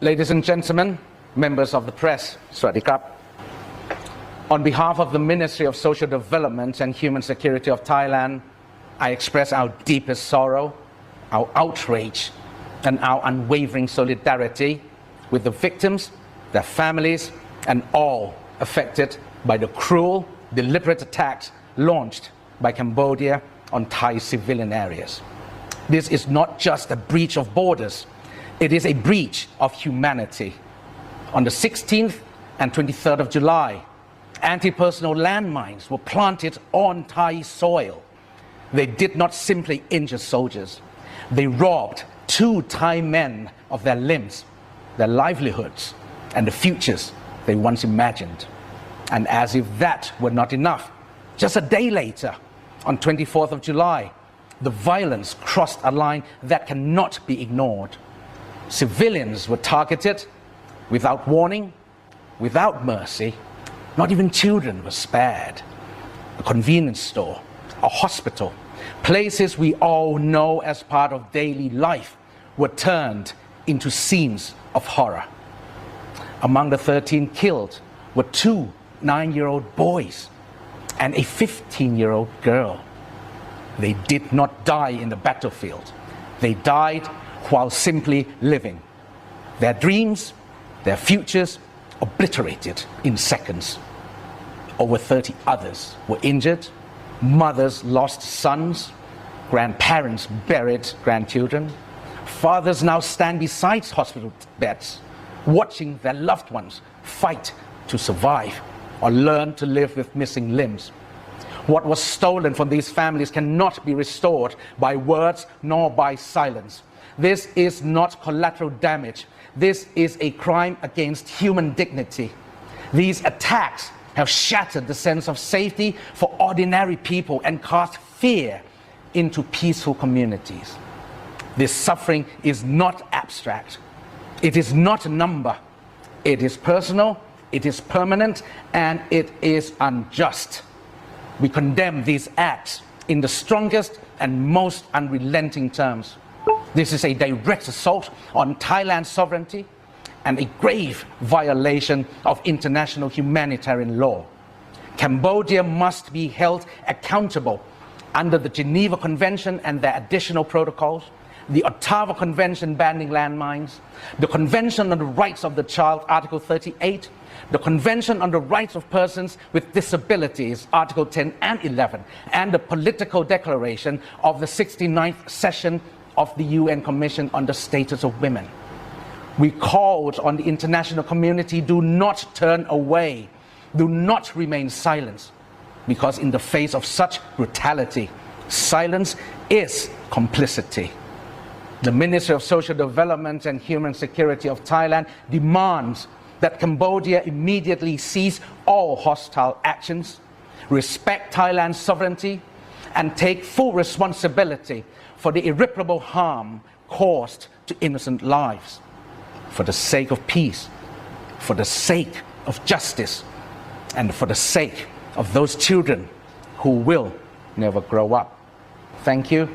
Ladies and gentlemen, members of the press, Sawasdee krab. On behalf of the Ministry of Social Development and Human Security of Thailand, I express our deepest sorrow, our outrage, and our unwavering solidarity with the victims, their families, and all affected by the cruel, deliberate attacks launched by Cambodia on Thai civilian areas. This is not just a breach of borders, it is a breach of humanity. On the 16th and 23rd of July, anti-personnel landmines were planted on Thai soil. They did not simply injure soldiers. They robbed 2 Thai men of their limbs, their livelihoods, and the futures they once imagined. And as if that were not enough, just a day later, on 24th of July, the violence crossed a line that cannot be ignored. Civilians were targeted without warning, without mercy. Not even children were spared. A convenience store, a hospital, places we all know as part of daily life were turned into scenes of horror. Among the 13 killed were 2 9-year-old boys and a 15-year-old girl. They did not die in the battlefield. They died while simply living. Their dreams, their futures obliterated in seconds. Over 30 others were injured. Mothers lost sons. Grandparents buried grandchildren. Fathers now stand beside hospital beds, watching their loved ones fight to survive or learn to live with missing limbs. What was stolen from these families cannot be restored by words nor by silence. This is not collateral damage. This is a crime against human dignity. These attacks have shattered the sense of safety for ordinary people and cast fear into peaceful communities. This suffering is not abstract. It is not a number. It is personal, it is permanent, and it is unjust. We condemn these acts in the strongest and most unrelenting terms. This is a direct assault on Thailand's sovereignty and a grave violation of international humanitarian law. Cambodia must be held accountable under the Geneva Convention and their additional protocols, the Ottawa Convention banning landmines, the Convention on the Rights of the Child, Article 38, the Convention on the Rights of Persons with Disabilities, Article 10 and 11, and the Political Declaration of the 69th session of the UN Commission on the Status of Women. We called on the international community, do not turn away, do not remain silent, because in the face of such brutality, silence is complicity. The Ministry of Social Development and Human Security of Thailand demands that Cambodia immediately cease all hostile actions, respect Thailand's sovereignty, and take full responsibility for the irreparable harm caused to innocent lives. For the sake of peace, for the sake of justice, and for the sake of those children who will never grow up. Thank you.